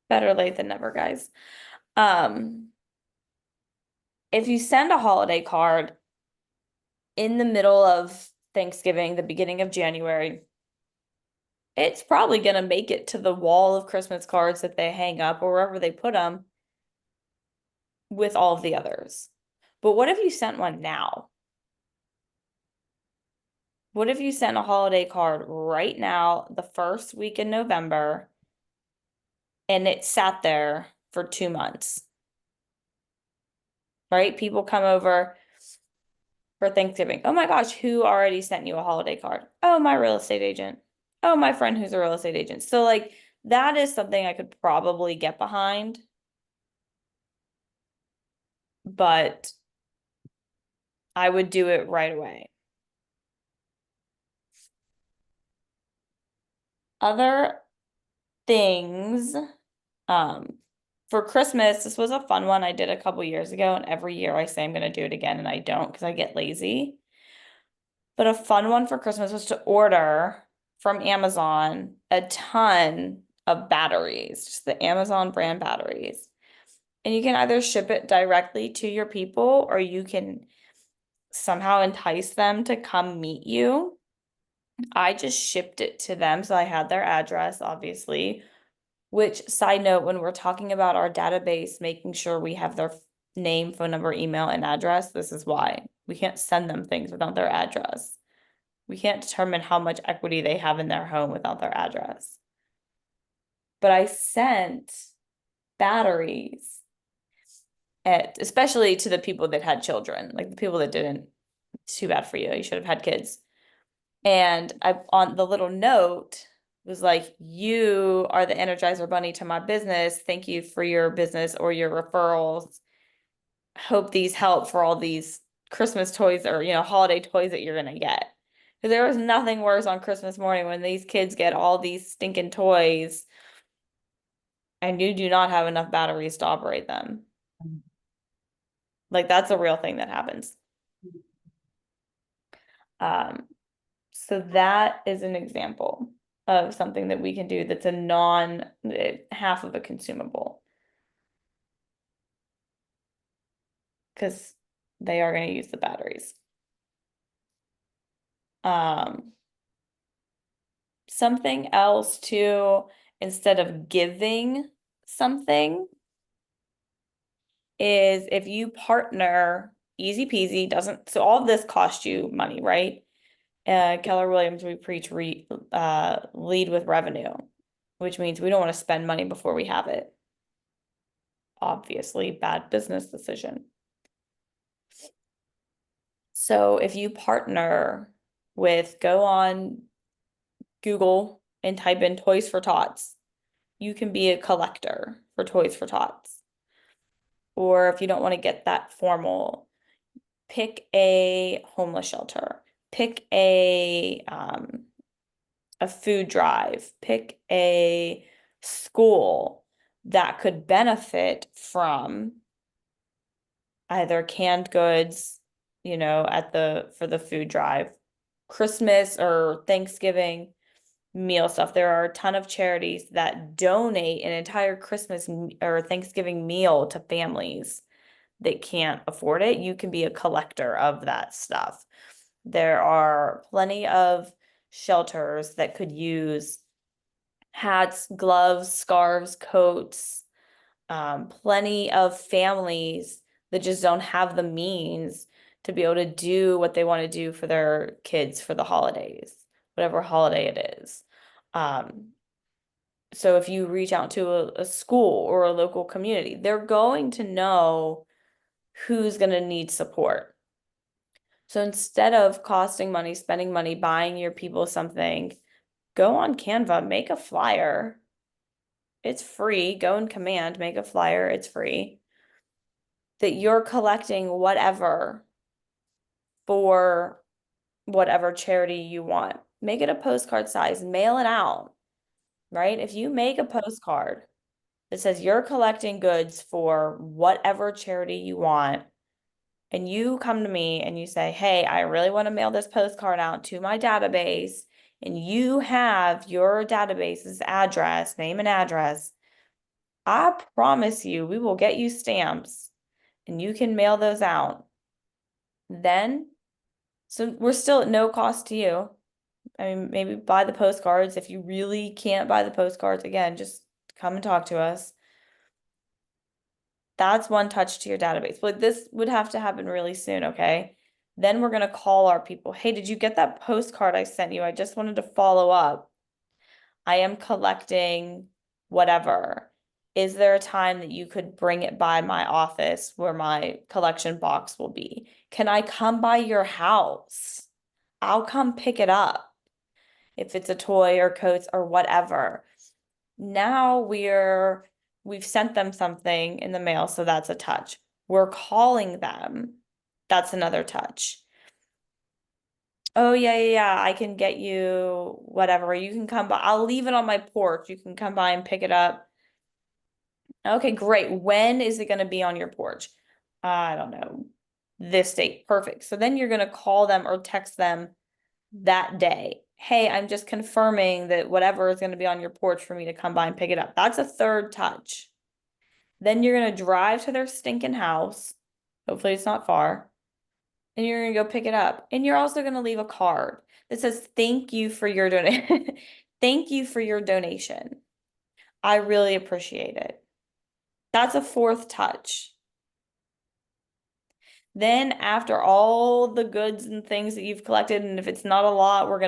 Better late than never, guys. Um, if you send a holiday card in the middle of Thanksgiving, the beginning of January, it's probably gonna make it to the wall of Christmas cards that they hang up or wherever they put them with all of the others. But what if you sent one now? What if you sent a holiday card right now, the first week in November, and it sat there for 2 months, right? People come over for Thanksgiving. Oh my gosh, who already sent you a holiday card? Oh, my real estate agent. Oh, my friend who's a real estate agent. So, like, that is something I could probably get behind, but I would do it right away. Other things, um, for Christmas, this was a fun one I did a couple years ago, and every year I say I'm going to do it again, and I don't because I get lazy. But a fun one for Christmas was to order from Amazon a ton of batteries, just the Amazon brand batteries. And you can either ship it directly to your people or you can somehow entice them to come meet you. I just shipped it to them, so I had their address, obviously. Which, side note, when we're talking about our database, making sure we have their name, phone number, email, and address, this is why. We can't send them things without their address. We can't determine how much equity they have in their home without their address. But I sent batteries especially to the people that had children, like the people that didn't, too bad for you. You should have had kids. And I on the little note was like, you are the Energizer Bunny to my business. Thank you for your business or your referrals. Hope these help for all these Christmas toys or, holiday toys that you're gonna get. Because there was nothing worse on Christmas morning when these kids get all these stinking toys and you do not have enough batteries to operate them. Like that's a real thing that happens. Um, so that is an example of something that we can do that's a half of a consumable because they are going to use the batteries. Um, something else too, instead of giving something, is if you partner, easy peasy, doesn't, so all of this costs you money, right? Keller Williams, we preach lead with revenue, which means we don't want to spend money before we have it. Obviously, bad business decision. So if you partner with, go on Google and type in Toys for Tots, you can be a collector for Toys for Tots. Or if you don't want to get that formal, pick a homeless shelter, pick a food drive, pick a school that could benefit from either canned goods, for the food drive, Christmas or Thanksgiving meal stuff. There are a ton of charities that donate an entire Christmas or Thanksgiving meal to families that can't afford it. You can be a collector of that stuff. There are plenty of shelters that could use hats, gloves, scarves, coats, plenty of families that just don't have the means to be able to do what they want to do for their kids for the holidays, whatever holiday it is. Um, so if you reach out to a school or a local community, they're going to know who's going to need support. So instead of costing money, spending money, buying your people something, go on Canva, make a flyer. It's free. Go in Command, make a flyer. It's free. That you're collecting whatever for whatever charity you want. Make it a postcard size, mail it out, right? If you make a postcard that says you're collecting goods for whatever charity you want, and you come to me and you say, hey, I really want to mail this postcard out to my database, and you have your database's address, name and address, I promise you, we will get you stamps and you can mail those out. Then, so we're still at no cost to you. I mean, maybe buy the postcards. If you really can't buy the postcards, again, just come and talk to us. That's one touch to your database. But this would have to happen really soon, okay? Then we're going to call our people. Hey, did you get that postcard I sent you? I just wanted to follow up. I am collecting whatever. Is there a time that you could bring it by my office where my collection box will be? Can I come by your house? I'll come pick it up if it's a toy or coats or whatever. Now we've sent them something in the mail, so that's a touch. We're calling them. That's another touch. Oh yeah, I can get you whatever. You can come by. I'll leave it on my porch. You can come by and pick it up. Okay, great. When is it going to be on your porch? I don't know. This date. Perfect. So then you're going to call them or text them that day. Hey, I'm just confirming that whatever is going to be on your porch for me to come by and pick it up. That's a third touch. Then you're going to drive to their stinking house. Hopefully it's not far. And you're going to go pick it up. And you're also going to leave a card that says, thank you for your donation. Thank you for your donation. I really appreciate it. That's a fourth touch. Then after all the goods and things that you've collected, and if it's not a lot, we're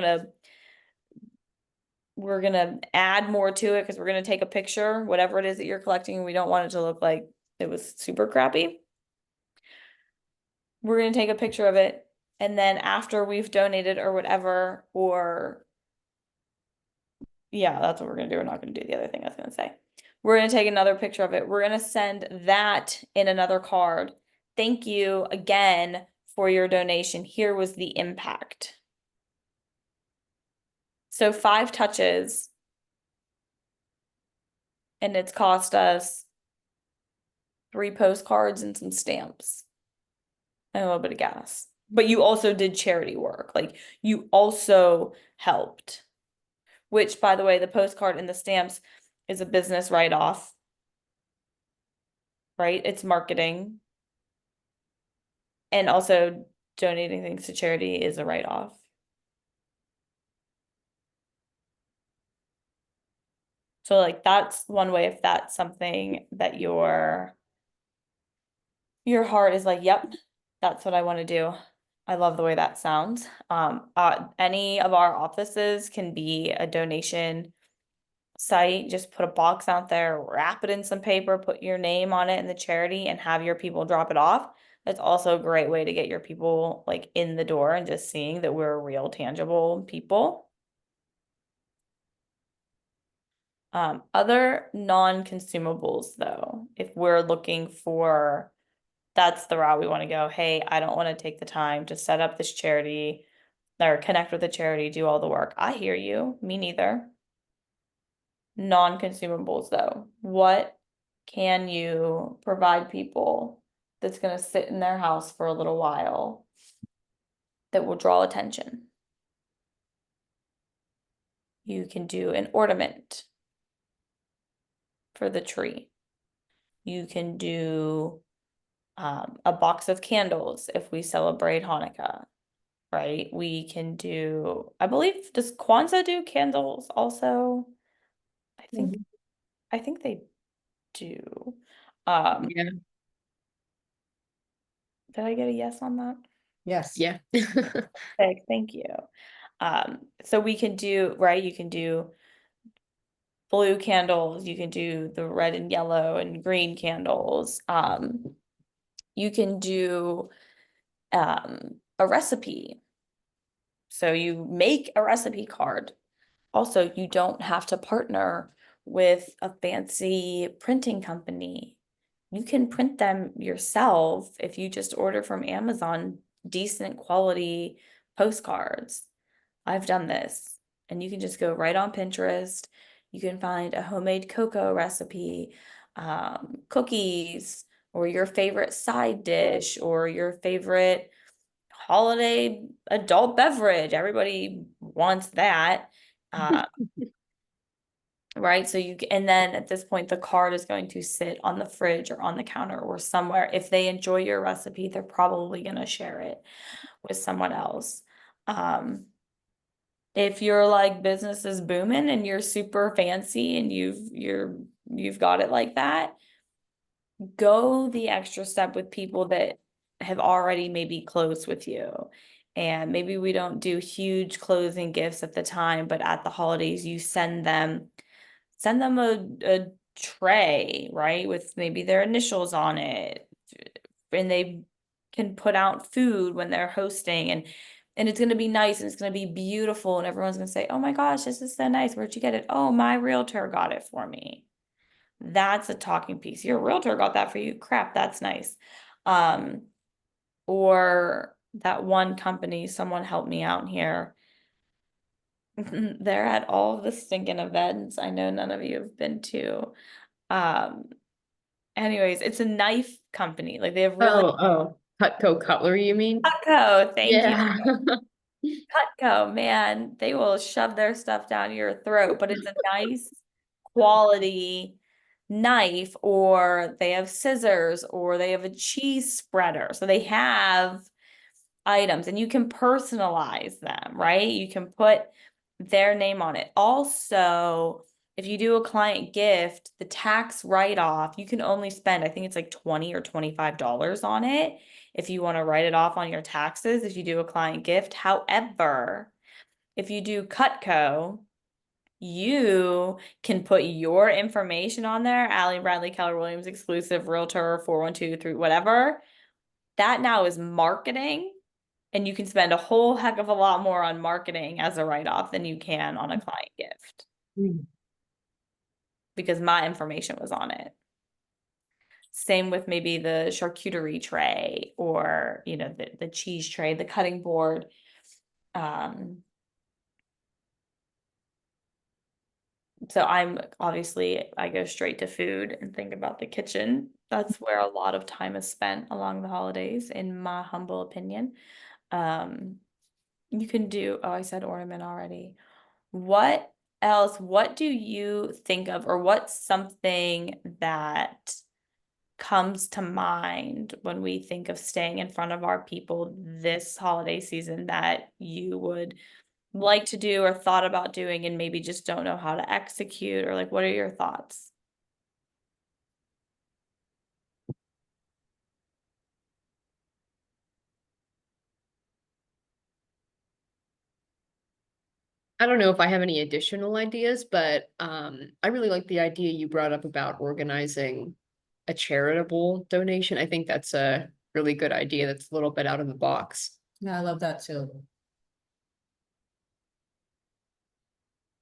gonna add more to it because we're gonna take a picture, whatever it is that you're collecting. We don't want it to look like it was super crappy. We're gonna take a picture of it, and then after we've donated or whatever, or yeah, that's what we're gonna do. We're not gonna do the other thing I was gonna say. We're gonna take another picture of it. We're gonna send that in another card. Thank you again for your donation. Here was the impact. So 5 touches, and it's cost us 3 postcards and some stamps and a little bit of gas. But you also did charity work. Like you also helped, which by the way, the postcard and the stamps is a business write-off, right? It's marketing. And also donating things to charity is a write-off. So like that's one way if that's something that your heart is like, yep, that's what I want to do. I love the way that sounds. Any of our offices can be a donation site. Just put a box out there, wrap it in some paper, put your name on it and the charity, and have your people drop it off. That's also a great way to get your people like in the door and just seeing that we're real, tangible people. Other non-consumables though, if we're looking for, that's the route we want to go. Hey, I don't want to take the time to set up this charity or connect with the charity, do all the work. I hear you. Me neither. Non-consumables though, what can you provide people that's going to sit in their house for a little while that will draw attention? You can do an ornament for the tree. You can do a box of candles if we celebrate Hanukkah, right? We can do, I believe, does Kwanzaa do candles also? I think Mhm. I think they do. Um, Yeah. did I get a yes on that? Yes. Yeah. Thank you. So we can do, right? You can do blue candles, you can do the red and yellow and green candles. You can do a recipe. So you make a recipe card. Also, you don't have to partner with a fancy printing company. You can print them yourself if you just order from Amazon decent quality postcards. I've done this. And you can just go right on Pinterest. You can find a homemade cocoa recipe, cookies, or your favorite side dish, or your favorite holiday adult beverage. Everybody wants that. Uh, right? So and then at this point, the card is going to sit on the fridge or on the counter or somewhere. If they enjoy your recipe, they're probably going to share it with someone else. If your like business is booming and you're super fancy and you've got it like that, go the extra step with people that have already maybe closed with you. And maybe we don't do huge closing gifts at the time, but at the holidays you send them a tray, right? With maybe their initials on it. And they can put out food when they're hosting and it's going to be nice and it's going to be beautiful and everyone's going to say, "Oh my gosh, this is so nice. Where'd you get it?" "Oh, my realtor got it for me." That's a talking piece. "Your realtor got that for you." "Crap, that's nice." Um, or that one company, someone helped me out here. They're at all of the stinking events I know none of you have been to. Um, Anyways, it's a knife company. Like they have really Oh, Cutco cutlery, you mean? Cutco, thank you. Yeah. Cutco, man, they will shove their stuff down your throat, but it's a nice quality knife, or they have scissors, or they have a cheese spreader. So they have items and you can personalize them, right? You can put their name on it. Also, if you do a client gift, the tax write-off, you can only spend, I think it's like 20 or $25 on it if you want to write it off on your taxes if you do a client gift. However, if you do Cutco, you can put your information on there, Allie Bradley Keller Williams exclusive realtor 4123 whatever. That now is marketing. And you can spend a whole heck of a lot more on marketing as a write-off than you can on a client gift because my information was on it. Same with maybe the charcuterie tray or, the cheese tray, the cutting board. So I go straight to food and think about the kitchen. That's where a lot of time is spent along the holidays, in my humble opinion. Um, you can do, oh, I said ornament already. What else? What do you think of, or what's something that comes to mind when we think of staying in front of our people this holiday season that you would like to do or thought about doing and maybe just don't know how to execute, or like, what are your thoughts? I don't know if I have any additional ideas, but I really like the idea you brought up about organizing a charitable donation. I think that's a really good idea. That's a little bit out of the box. Yeah, I love that too.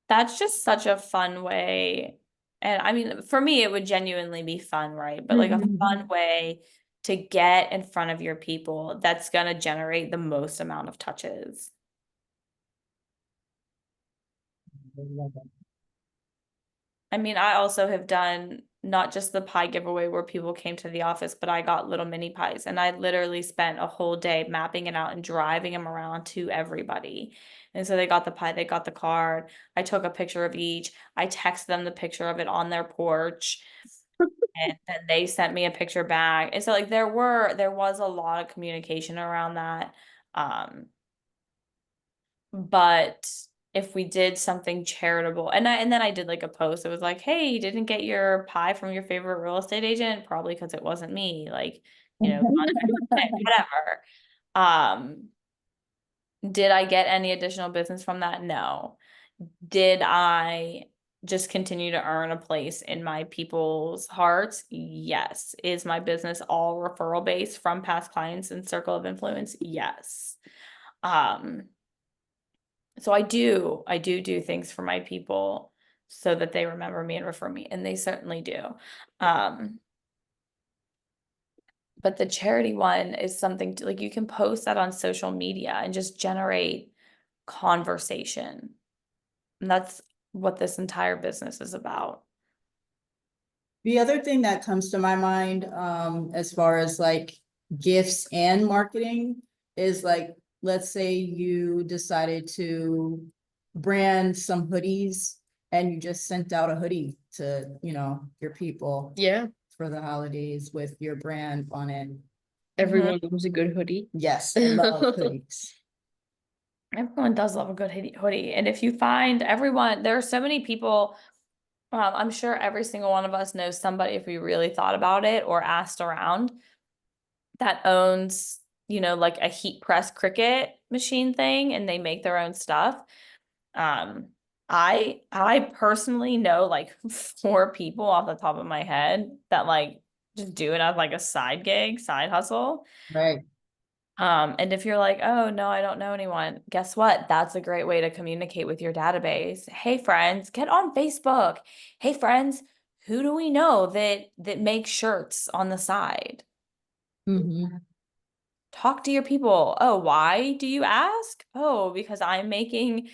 That's just such a fun way. And I mean, for me, it would genuinely be fun, right? But like a fun way to get in front of your people that's going to generate the most amount of touches. I mean, I also have done not just the pie giveaway where people came to the office, but I got little mini pies and I literally spent a whole day mapping it out and driving them around to everybody. And so they got the pie, they got the card. I took a picture of each. I texted them the picture of it on their porch. And then they sent me a picture back. And so like there was a lot of communication around that. But if we did something charitable, and then I did like a post, it was like, "Hey, you didn't get your pie from your favorite real estate agent, probably because it wasn't me." Like, whatever. Um, did I get any additional business from that? No. Did I just continue to earn a place in my people's hearts? Yes. Is my business all referral based from past clients and circle of influence? Yes. Um, So I do things for my people so that they remember me and refer me, and they certainly do. Um, but the charity one is something like you can post that on social media and just generate conversation. And that's what this entire business is about. The other thing that comes to my mind, as far as like gifts and marketing is like, let's say you decided to brand some hoodies and you just sent out a hoodie to, your people Yeah, for the holidays with your brand on it. everyone loves a good hoodie. Yes, I love hoodies. Everyone does love a good hoodie. And if you find everyone, there are so many people, I'm sure every single one of us knows somebody, if we really thought about it or asked around, that owns, like a heat press Cricut machine thing, and they make their own stuff. Um, I personally know like 4 people off the top of my head that like just do it as like a side gig, side hustle. Right. And if you're like, oh no, I don't know anyone, guess what? That's a great way to communicate with your database. Hey friends, get on Facebook. Hey friends, who do we know that makes shirts on the side? Mm-hmm. Talk to your people. Oh, why do you ask? Oh, because I'm making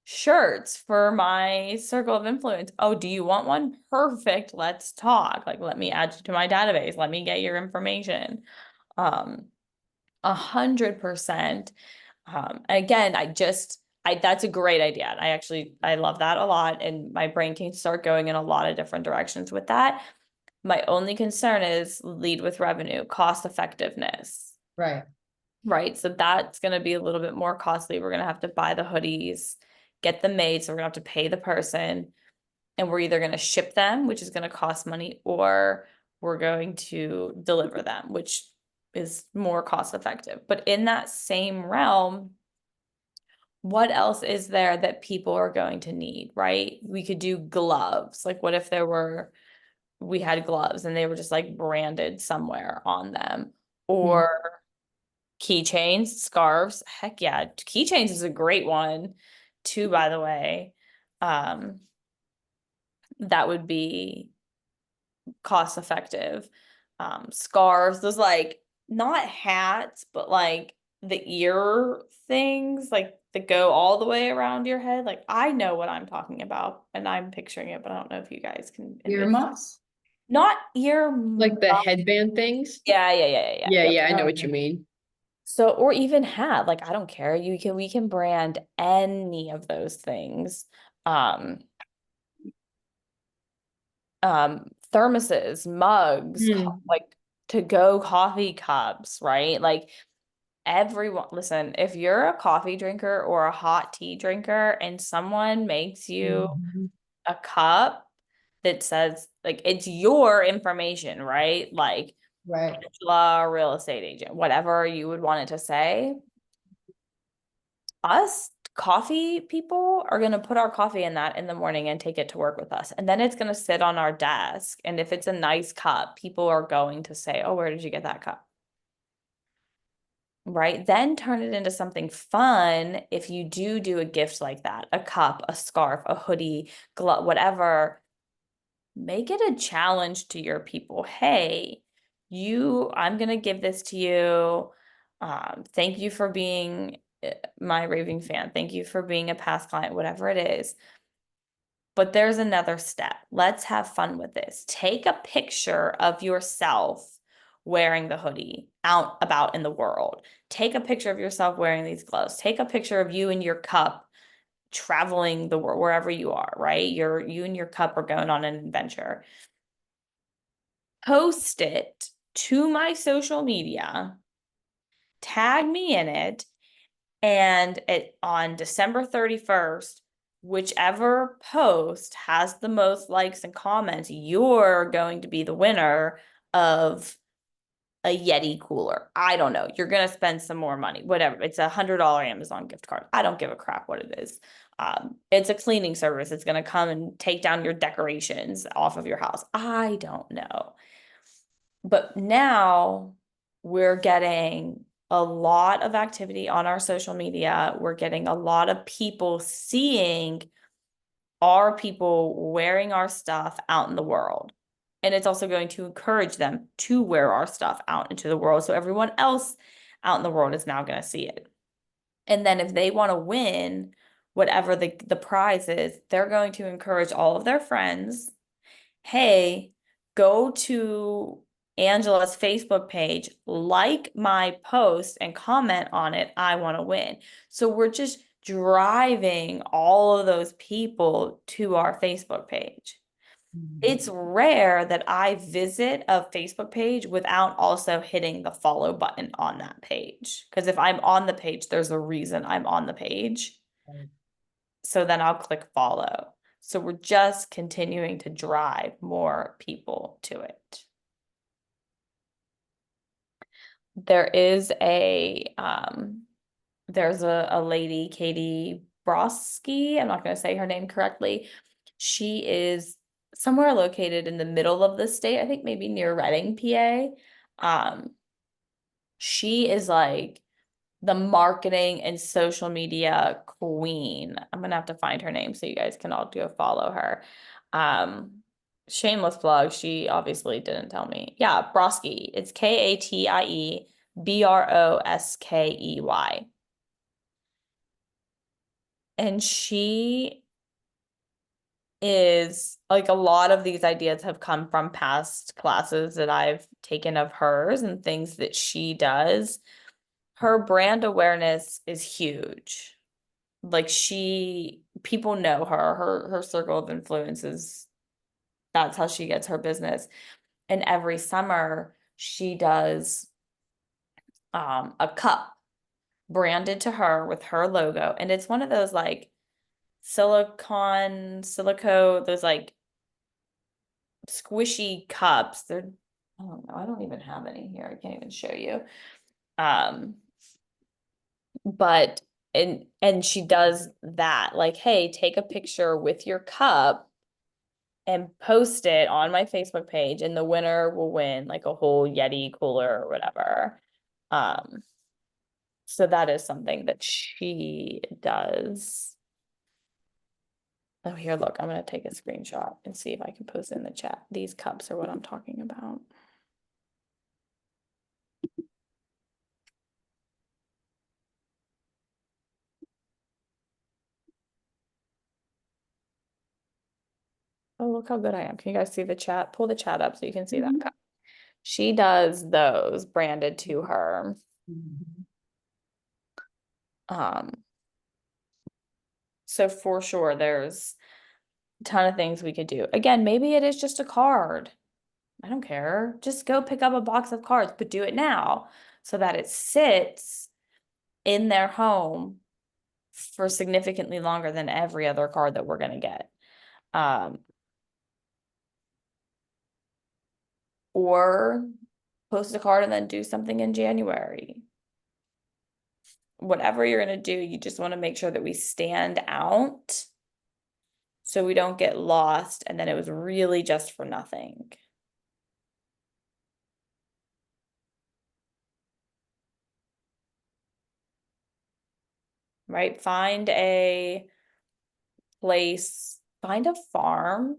shirts for my circle of influence. Oh, do you want one? Perfect. Let's talk. Like, let me add you to my database. Let me get your information. 100%. Again, that's a great idea. I love that a lot. And my brain can start going in a lot of different directions with that. My only concern is lead with revenue, cost effectiveness. Right. Right. So that's going to be a little bit more costly. We're going to have to buy the hoodies, get them made. So we're going to have to pay the person, and we're either going to ship them, which is going to cost money, or we're going to deliver them, which is more cost effective. But in that same realm, what else is there that people are going to need, right? We could do gloves. Like, what if we had gloves and they were just like branded somewhere on them? Mhm. Or keychains, scarves. Heck yeah. Keychains is a great one too, by the way. Um, that would be cost effective. Scarves, those like not hats, but like the ear things, like that go all the way around your head. Like I know what I'm talking about and I'm picturing it, but I don't know if you guys can envision. Earmuffs? Not ear. Like the headband things. Yeah, yeah, yeah, yeah, yeah. Yeah, Yep. yeah, I know what you Okay. mean. So, or even hat, like I don't care. We can brand any of those things. Um, Thermoses, mugs, Hmm. like to go coffee cups, right? Like everyone, listen, if you're a coffee drinker or a hot tea drinker and someone makes you Mhm. a cup that says like it's your information, right? Like Right. Angela, real estate agent, whatever you would want it to say. Us coffee people are going to put our coffee in that in the morning and take it to work with us. And then it's going to sit on our desk. And if it's a nice cup, people are going to say, oh, where did you get that cup? Right? Then turn it into something fun. If you do a gift like that, a cup, a scarf, a hoodie, glove, whatever, make it a challenge to your people. Hey, I'm going to give this to you. Thank you for being my raving fan. Thank you for being a past client, whatever it is. But there's another step. Let's have fun with this. Take a picture of yourself wearing the hoodie out about in the world. Take a picture of yourself wearing these gloves. Take a picture of you and your cup traveling the world wherever you are, right? You and your cup are going on an adventure. Post it to my social media, tag me in it, and on December 31st, whichever post has the most likes and comments, you're going to be the winner of a Yeti cooler. I don't know. You're gonna spend some more money, whatever. It's $100 Amazon gift card. I don't give a crap what it is. It's a cleaning service. It's gonna come and take down your decorations off of your house. I don't know. But now we're getting a lot of activity on our social media. We're getting a lot of people seeing our people wearing our stuff out in the world. And it's also going to encourage them to wear our stuff out into the world. So everyone else out in the world is now going to see it. And then if they want to win whatever the prize is, they're going to encourage all of their friends, hey, go to Angela's Facebook page, like my post and comment on it. I want to win. So we're just driving all of those people to our Facebook page. It's rare that I visit a Facebook page without also hitting the follow button on that page. Because if I'm on the page, there's a reason I'm on the page. So then I'll click follow. So we're just continuing to drive more people to it. There is there's a lady, Katie Broski. I'm not going to say her name correctly. She is somewhere located in the middle of the state, I think maybe near Reading, PA. She is like the marketing and social media queen. I'm gonna have to find her name so you guys can all go follow her. Shameless plug, she obviously didn't tell me. Yeah, Broski. It's Katie Broskey. And she is like, a lot of these ideas have come from past classes that I've taken of hers and things that she does. Her brand awareness is huge. Like, people know her circle of influence is, that's how she gets her business. And every summer she does a cup branded to her with her logo. And it's one of those like silico, those like squishy cups. I don't know, I don't even have any here. I can't even show you. But and she does that, like, hey, take a picture with your cup and post it on my Facebook page, and the winner will win like a whole Yeti cooler or whatever. So that is something that she does. Oh, here, look, I'm gonna take a screenshot and see if I can post it in the chat. These cups are what I'm talking about. Oh, look how good I am. Can you guys see the chat? Pull the chat up so you can see that cup. She does those branded to her. So for sure, there's a ton of things we could do. Again, maybe it is just a card. I don't care. Just go pick up a box of cards, but do it now so that it sits in their home for significantly longer than every other card that we're going to get. Or post a card and then do something in January. Whatever you're going to do, you just want to make sure that we stand out so we don't get lost and then it was really just for nothing. Right? Find a place, find a farm.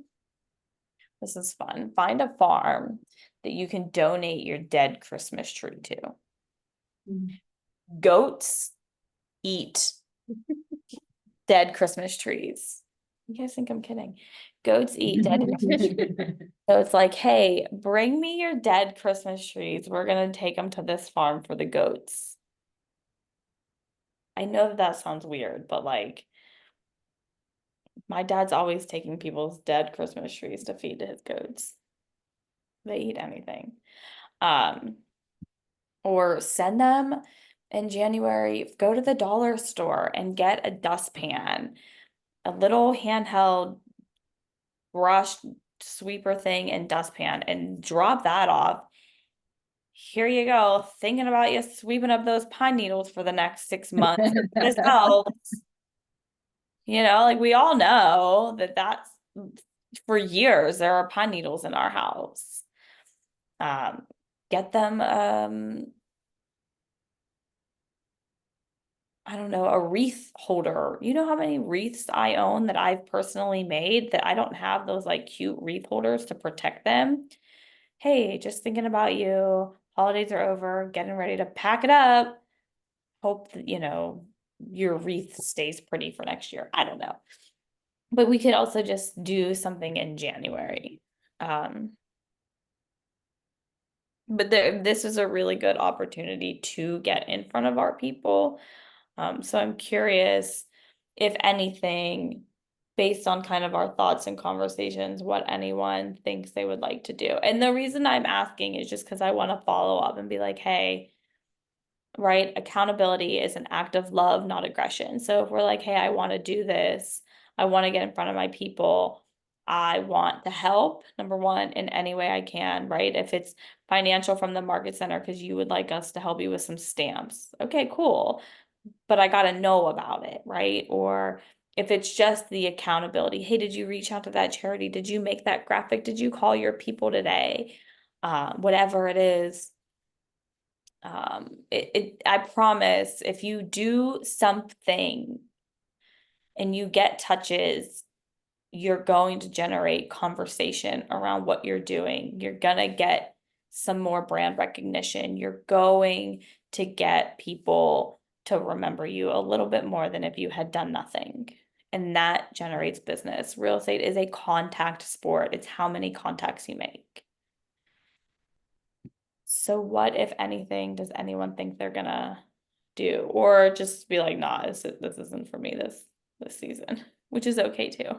This is fun. Find a farm that you can donate your dead Christmas tree to. Goats eat dead Christmas trees. You guys think I'm kidding? Goats eat dead Christmas trees. So it's like, hey, bring me your dead Christmas trees. We're gonna take them to this farm for the goats. I know that sounds weird, but like, my dad's always taking people's dead Christmas trees to feed to his goats. They eat anything. Or send them in January, go to the dollar store and get a dustpan, a little handheld brush sweeper thing and dustpan, and drop that off. Here you go, thinking about you sweeping up those pine needles for the next 6 months. This helps. Like, we all know that that's, for years there are pine needles in our house. Get them I don't know, a wreath holder. You know how many wreaths I own that I've personally made that I don't have those like cute wreath holders to protect them? Hey, just thinking about you. Holidays are over, getting ready to pack it up. Hope that, your wreath stays pretty for next year. I don't know. But we could also just do something in January. But this is a really good opportunity to get in front of our people. So I'm curious, if anything, based on kind of our thoughts and conversations, what anyone thinks they would like to do. And the reason I'm asking is just because I want to follow up and be like, hey, right? Accountability is an act of love, not aggression. So if we're like, hey, I want to do this, I want to get in front of my people, I want to help, number one, in any way I can, right? If it's financial from the market center because you would like us to help you with some stamps. Okay, cool. But I got to know about it, right? Or if it's just the accountability, hey, did you reach out to that charity? Did you make that graphic? Did you call your people today? Whatever it is, I promise if you do something and you get touches, you're going to generate conversation around what you're doing. You're gonna get some more brand recognition. You're going to get people to remember you a little bit more than if you had done nothing. And that generates business. Real estate is a contact sport. It's how many contacts you make. So what, if anything, does anyone think they're gonna do? Or just be like, nah, this isn't for me this season, which is okay too.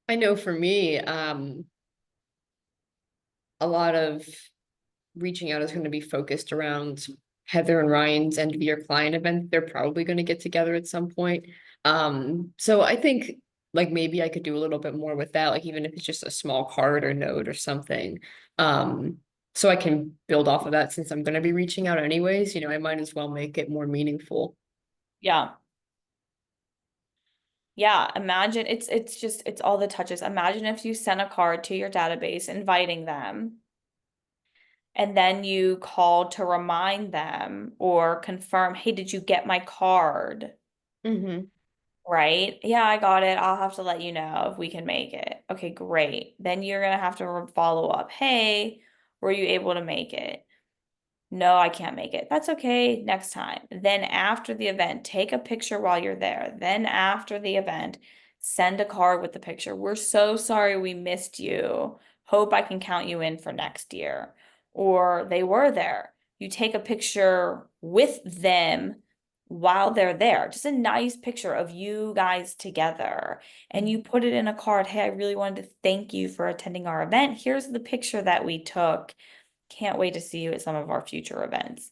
I know for me, a lot of reaching out is going to be focused around Heather and Ryan's end of year client event. They're probably going to get together at some point. So I think like maybe I could do a little bit more with that, like even if it's just a small card or note or something. So I can build off of that since I'm going to be reaching out anyways, I might as well make it more meaningful. Yeah. Yeah, imagine it's all the touches. Imagine if you sent a card to your database inviting them and then you called to remind them or confirm, hey, did you get my card? Mm-hmm. Right? Yeah, I got it. I'll have to let you know if we can make it. Okay, great. Then you're gonna have to follow up. Hey, were you able to make it? No, I can't make it. That's okay. Next time. Then after the event, take a picture while you're there. Then after the event, send a card with the picture. We're so sorry we missed you. Hope I can count you in for next year. Or they were there. You take a picture with them while they're there. Just a nice picture of you guys together. And you put it in a card. Hey, I really wanted to thank you for attending our event. Here's the picture that we took. Can't wait to see you at some of our future events.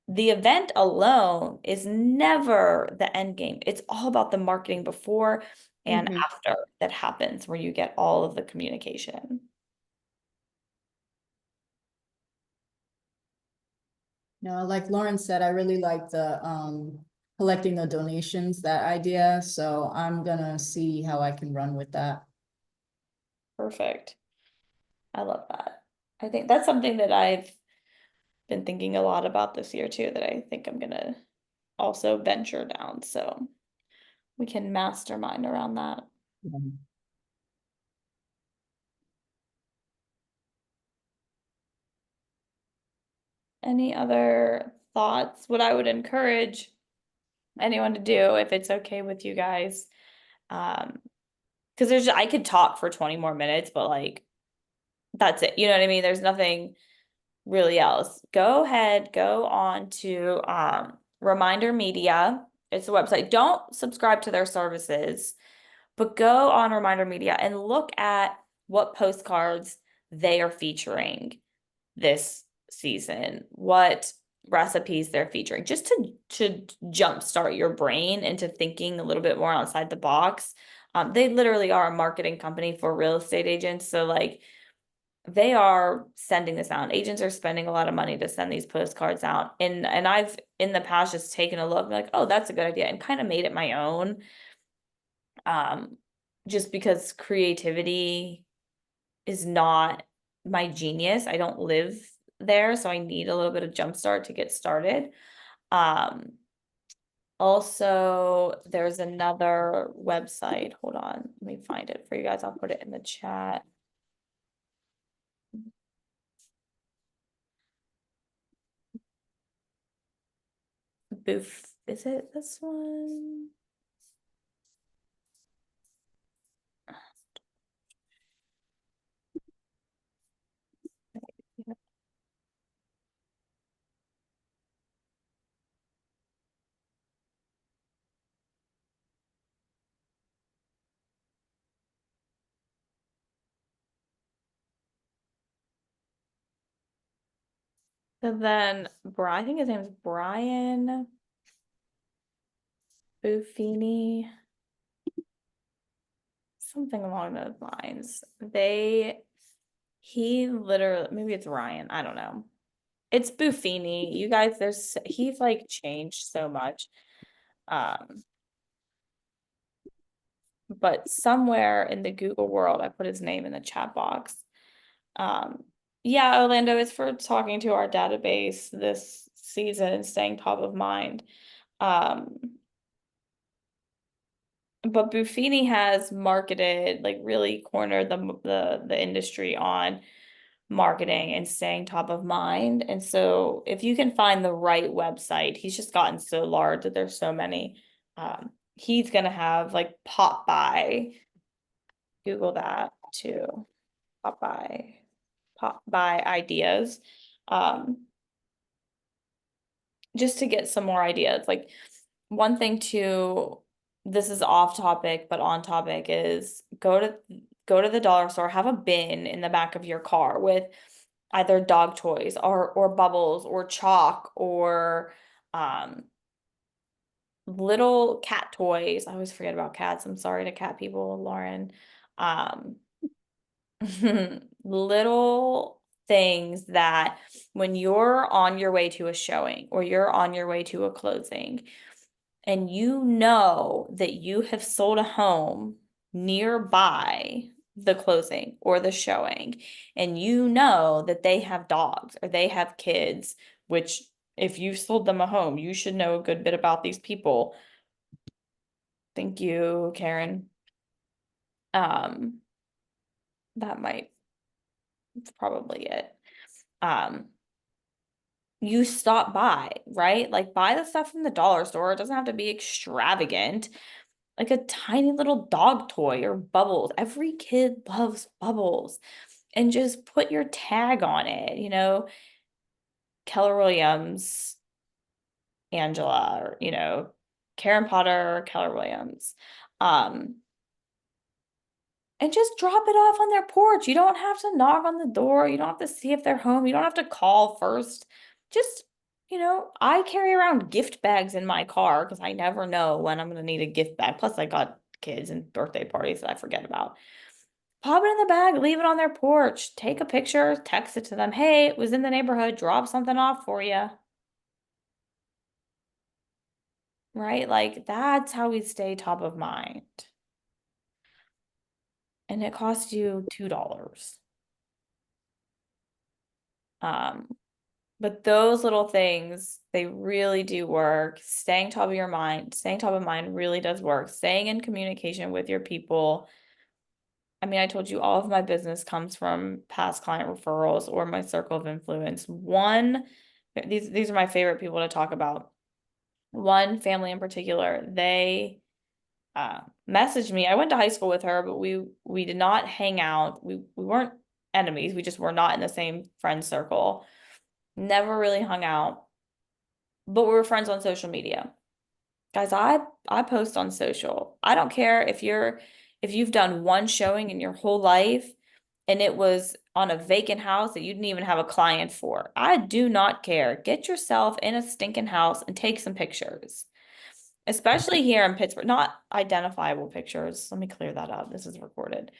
The event alone is never the end game. It's all about the marketing before and Mm-hmm. after that happens, where you get all of the communication. Like Lauren said, I really like the collecting the donations, that idea. So I'm gonna see how I can run with that. Perfect. I love that. I think that's something that I've been thinking a lot about this year too, that I think I'm gonna also venture down. So we can mastermind around that. Any other thoughts? What I would encourage anyone to do, if it's okay with you guys, because I could talk for 20 more minutes, but like that's it. You know what I mean? There's nothing really else. Go ahead, go on to Reminder Media. It's a website. Don't subscribe to their services, but go on Reminder Media and look at what postcards they are featuring this season, what recipes they're featuring, just to jumpstart your brain into thinking a little bit more outside the box. They literally are a marketing company for real estate agents. So like they are sending this out. Agents are spending a lot of money to send these postcards out. And I've in the past just taken a look like, oh, that's a good idea, and kind of made it my own. Um, just because creativity is not my genius. I don't live there, so I need a little bit of jump start to get started. Um, Also, there's another website. Hold on, let me find it for you guys. I'll put it in the chat. Boof, is it this one? So then, I think his name's Brian Buffini, something along those lines. He literally, maybe it's Ryan, I don't know. It's Buffini. You guys, he's like changed so much. Um, but somewhere in the Google world, I put his name in the chat box. Um, yeah, Orlando, it's for talking to our database this season and staying top of mind. Um, but Buffini has marketed, like really cornered the industry on marketing and staying top of mind. And so if you can find the right website, he's just gotten so large that there's so many. He's gonna have like pop by. Google that too. Pop by ideas. Um, just to get some more ideas. Like one thing too, this is off topic, but on topic is go to the dollar store, have a bin in the back of your car with either dog toys or bubbles or chalk or little cat toys. I always forget about cats. I'm sorry to cat people, Lauren. Um little things that when you're on your way to a showing or you're on your way to a closing and you know that you have sold a home nearby the closing or the showing, and you know that they have dogs or they have kids, which if you sold them a home, you should know a good bit about these people. Thank you, Karen. Um, that might that's probably it. Um, you stop by, right? Like buy the stuff from the dollar store. It doesn't have to be extravagant. Like a tiny little dog toy or bubbles. Every kid loves bubbles. And just put your tag on it, Keller Williams, Angela, or, Karen Potter, Keller Williams. Um, and just drop it off on their porch. You don't have to knock on the door. You don't have to see if they're home. You don't have to call first. Just, I carry around gift bags in my car because I never know when I'm going to need a gift bag. Plus, I got kids and birthday parties that I forget about. Pop it in the bag, leave it on their porch, take a picture, text it to them. Hey, it was in the neighborhood, drop something off for you. Right? Like that's how we stay top of mind. And it costs you $2. Um, But those little things, they really do work. Staying top of mind really does work. Staying in communication with your people. I mean, I told you all of my business comes from past client referrals or my circle of influence. These are my favorite people to talk about. One family in particular, they messaged me. I went to high school with her, but we did not hang out. We weren't enemies. We just were not in the same friend circle. Never really hung out, but we were friends on social media. Guys, I post on social. I don't care if you've done one showing in your whole life and it was on a vacant house that you didn't even have a client for. I do not care. Get yourself in a stinking house and take some pictures. Especially here in Pittsburgh, not identifiable pictures. Let me clear that up. This is recorded.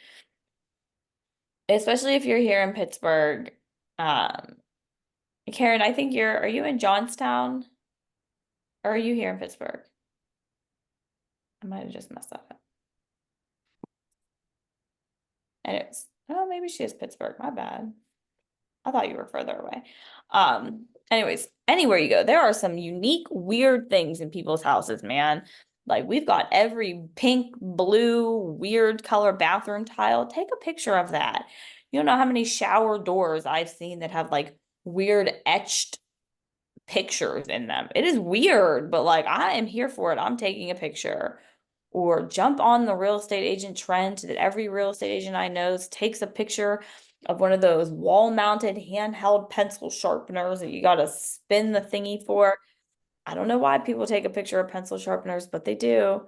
Especially if you're here in Pittsburgh. Um, Karen, I think are you in Johnstown? Or are you here in Pittsburgh? I might have just messed that up. Anyways, oh, maybe she is Pittsburgh. My bad. I thought you were further away. Anyways, anywhere you go, there are some unique, weird things in people's houses, man. Like we've got every pink, blue, weird color bathroom tile. Take a picture of that. You don't know how many shower doors I've seen that have like weird etched pictures in them. It is weird, but like I am here for it. I'm taking a picture. Or jump on the real estate agent trend that every real estate agent I know takes a picture of one of those wall-mounted handheld pencil sharpeners that you got to spin the thingy for. I don't know why people take a picture of pencil sharpeners, but they do.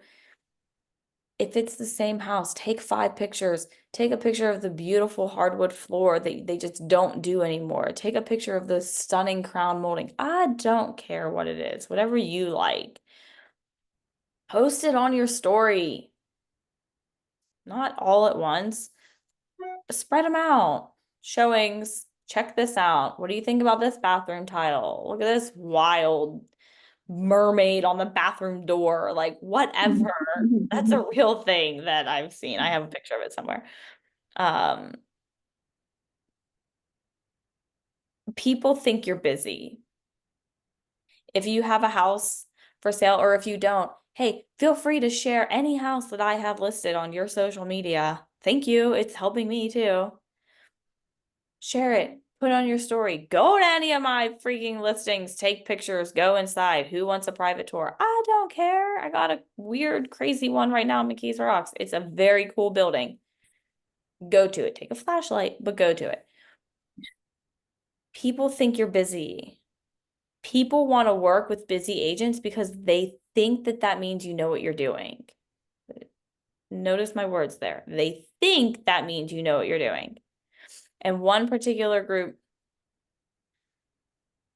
if it's the same house, take 5 pictures. Take a picture of the beautiful hardwood floor that they just don't do anymore. Take a picture of the stunning crown molding. I don't care what it is, whatever you like. Post it on your story. Not all at once. Spread them out. Showings. Check this out. What do you think about this bathroom tile? Look at this wild mermaid on the bathroom door. Like, whatever. That's a real thing that I've seen. I have a picture of it somewhere. Um, People think you're busy. If you have a house for sale or if you don't, hey, feel free to share any house that I have listed on your social media. Thank you. It's helping me too. Share it. Put it on your story. Go to any of my freaking listings. Take pictures. Go inside. Who wants a private tour? I don't care. I got a weird, crazy one right now in McKees Rocks. It's a very cool building. Go to it. Take a flashlight, but go to it. People think you're busy. People want to work with busy agents because they think that that means you know what you're doing. Notice my words there. They think that means you know what you're doing. And one particular group,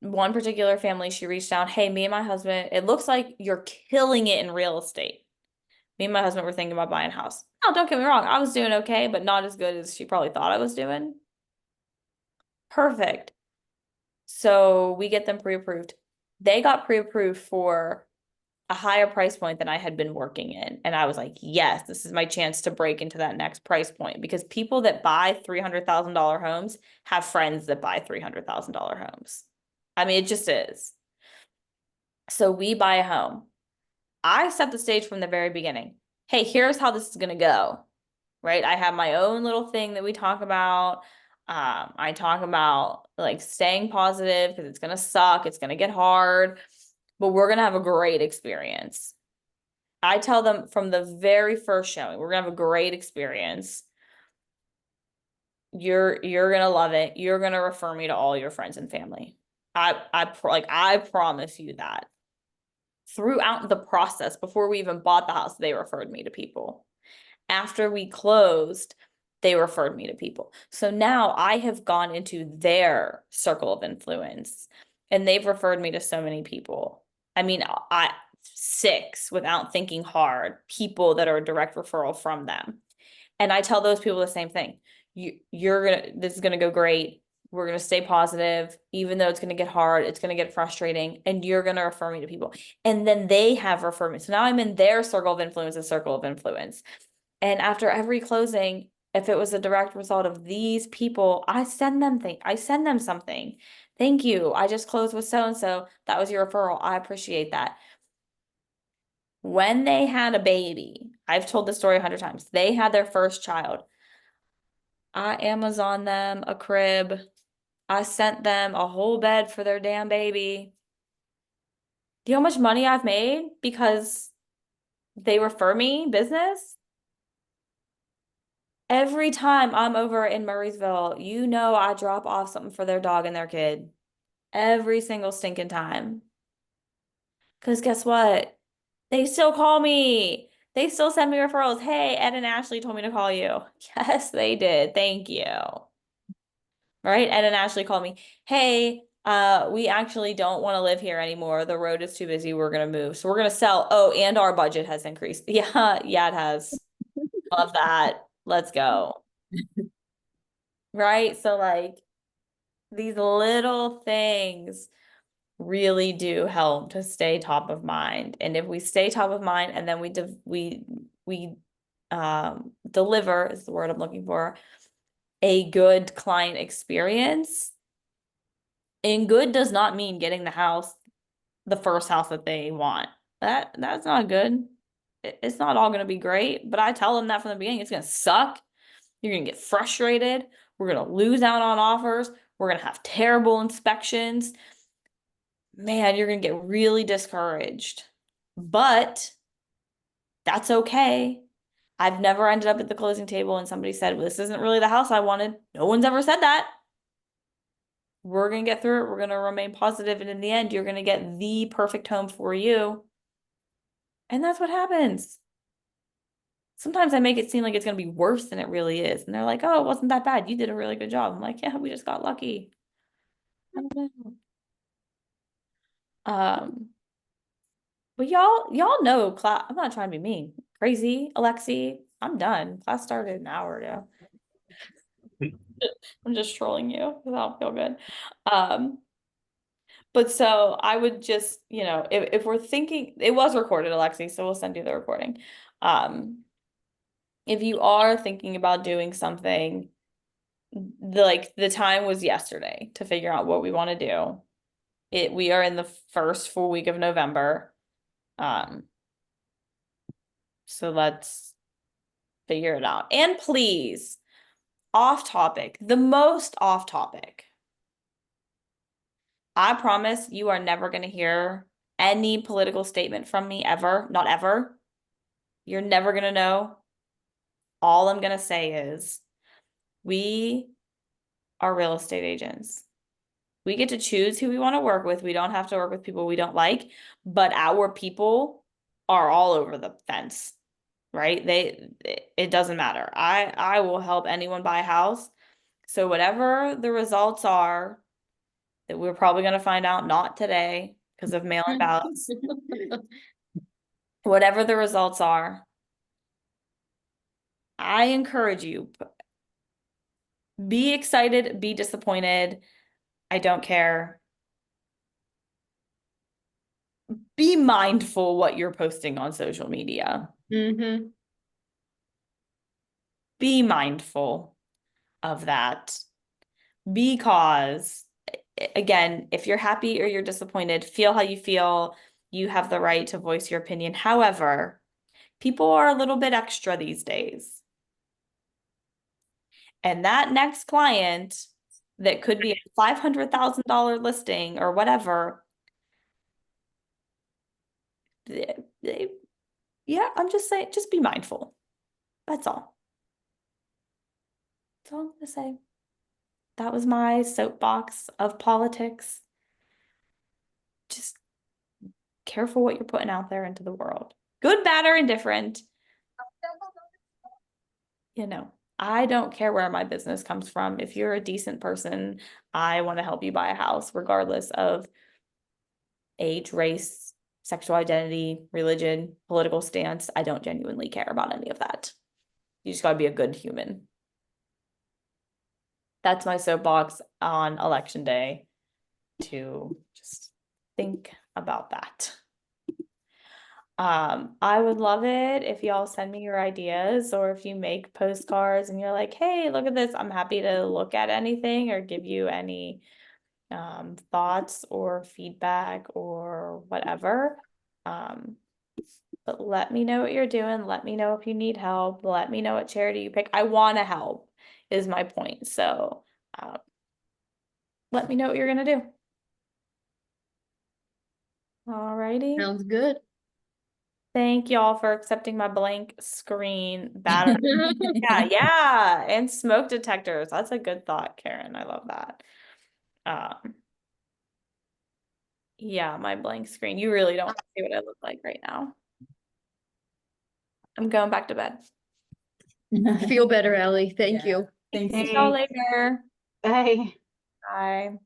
one particular family, she reached out, hey, me and my husband, it looks like you're killing it in real estate. Me and my husband were thinking about buying a house. Oh, don't get me wrong. I was doing okay, but not as good as she probably thought I was doing. Perfect. So we get them pre-approved. They got pre-approved for a higher price point than I had been working in. And I was like, yes, this is my chance to break into that next price point because people that buy $300,000 homes have friends that buy $300,000 homes. I mean, it just is. So we buy a home. I set the stage from the very beginning. Hey, here's how this is going to go, right? I have my own little thing that we talk about. I talk about like staying positive because it's going to suck. It's going to get hard, but we're going to have a great experience. I tell them from the very first showing, we're going to have a great experience. You're going to love it. You're going to refer me to all your friends and family. I promise you that. Throughout the process, before we even bought the house, they referred me to people. After we closed, they referred me to people. So now I have gone into their circle of influence and they've referred me to so many people. I mean, 6 without thinking hard, people that are a direct referral from them. And I tell those people the same thing. This is gonna go great. We're gonna stay positive, even though it's gonna get hard, it's gonna get frustrating, and you're gonna refer me to people. And then they have referred me. So now I'm in their circle of influence, a circle of influence. And after every closing, if it was a direct result of these people, I send them something. Thank you. I just closed with so and so. That was your referral. I appreciate that. When they had a baby, I've told the story 100 times. They had their first child. I Amazon them a crib. I sent them a whole bed for their damn baby. Do you know how much money I've made because they refer me business? Every time I'm over in Murraysville, you know I drop off something for their dog and their kid. Every single stinking time. Because guess what? They still call me. They still send me referrals. Hey, Ed and Ashley told me to call you. Yes, they did. Thank you. Right? Ed and Ashley called me. Hey, we actually don't want to live here anymore. The road is too busy. We're gonna move. So we're gonna sell. Oh, and our budget has increased. Yeah, yeah, it has. Love that. Let's go. Right? So like these little things really do help to stay top of mind. And if we stay top of mind and then we deliver is the word I'm looking for, a good client experience. And good does not mean getting the house, the first house that they want. That's not good. It's not all gonna be great, but I tell them that from the beginning. It's gonna suck. You're gonna get frustrated. We're gonna lose out on offers. We're gonna have terrible inspections. Man, you're gonna get really discouraged. But that's okay. I've never ended up at the closing table and somebody said, well, this isn't really the house I wanted. No one's ever said that. We're gonna get through it. We're gonna remain positive, and in the end, you're gonna get the perfect home for you. And that's what happens. sometimes I make it seem like it's going to be worse than it really is. And they're like, oh, it wasn't that bad. You did a really good job. I'm like, yeah, we just got lucky. I don't know. But y'all know class. I'm not trying to be mean. Crazy, Alexi. I'm done. Class started an hour ago. I'm just trolling you because I don't feel good. Um, but so I would just, if we're thinking, it was recorded, Alexi, so we'll send you the recording. If you are thinking about doing something, the time was yesterday to figure out what we want to do. We are in the first full week of November. So let's figure it out. And please, off topic, the most off topic. I promise you are never going to hear any political statement from me ever, not ever. You're never going to know. All I'm going to say is we are real estate agents. We get to choose who we want to work with. We don't have to work with people we don't like, but our people are all over the fence, right? It doesn't matter. I will help anyone buy a house. So whatever the results are, that we're probably going to find out not today because of mail-in ballots. Whatever the results are, I encourage you, be excited, be disappointed. I don't care. Be mindful what you're posting on social media. Mm-hmm. Be mindful of that because, again, if you're happy or you're disappointed, feel how you feel. You have the right to voice your opinion. However, people are a little bit extra these days. And that next client that could be a $500,000 listing or whatever, yeah, I'm just saying, just be mindful. That's all. That's all I'm gonna say. That was my soapbox of politics. Just careful what you're putting out there into the world. Good, bad, or indifferent. I don't care where my business comes from. If you're a decent person, I want to help you buy a house, regardless of age, race, sexual identity, religion, political stance. I don't genuinely care about any of that. You just gotta be a good human. That's my soapbox on election day, to just think about that. I would love it if y'all send me your ideas, or if you make postcards and you're like, hey, look at this. I'm happy to look at anything or give you any thoughts or feedback or whatever. But let me know what you're doing. Let me know if you need help. Let me know what charity you pick. I want to help is my point. So let me know what you're gonna do. Alrighty. Sounds good. Thank y'all for accepting my blank screen battery. Yeah, and smoke detectors. That's a good thought, Karen. I love that. Yeah, my blank screen. You really don't see what I look like right now. I'm going back to bed. Feel better, Ellie. Thank Yeah. you. Thanks. See y'all later. Bye. Bye.